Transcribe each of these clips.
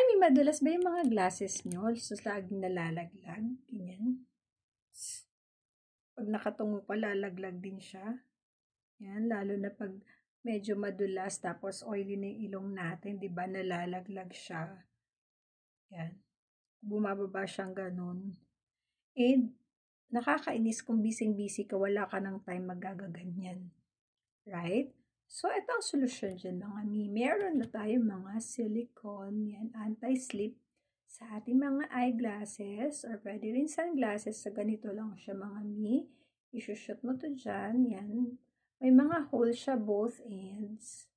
may madulas ba yung mga glasses nyo? So, laging nalalaglag. Ganyan. Pag nakatungo ka, lalaglag din siya. Yan, lalo na pag medyo madulas, tapos oily na yung ilong natin, di ba? Nalalaglag siya. Yan. Bumababa siyang ganun. And, nakakainis kung busy-busy ka, wala ka ng time magagaganyan. Right? So, ito ang solusyon dyan mga mi. Meron na tayo mga silicone, yan, anti-slip sa ating mga eyeglasses or pwede rin sunglasses. Sa ganito lang siya mga mi. I-shoot mo to dyan, yan. May mga hole siya both ends.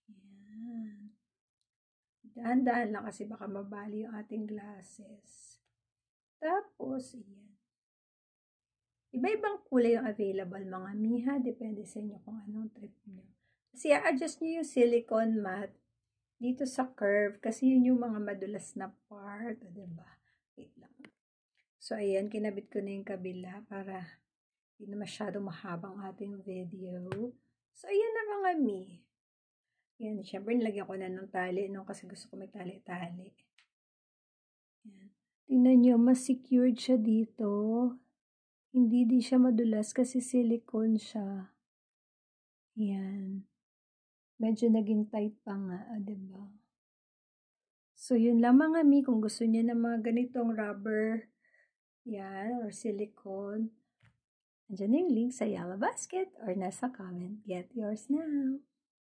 Yan. Dahan-dahan lang kasi baka mabali yung ating glasses. Tapos, yan. Iba-ibang kulay yung available mga miha. Depende sa inyo kung anong trip nyo. Kasi i-adjust nyo yung silicone mat dito sa curve. Kasi yun yung mga madulas na part. Diba? Wait lang. So, ayan. Kinabit ko na yung kabila para hindi na masyadong mahabang ating video. So, ayan na mga mi. Yan. Siyempre, nilagyan ko na ng tali. No? Kasi gusto ko may tali-tali. Yan. Tingnan nyo, mas secured siya dito. Hindi din siya madulas kasi silicone siya. Yan. Medyo naging tight pa nga, diba? So, yun lang mga mi. Kung gusto niyo ng mga ganitong rubber, yan, or silicone, andyan yung link sa Yellow Basket or nasa comment. Get yours now.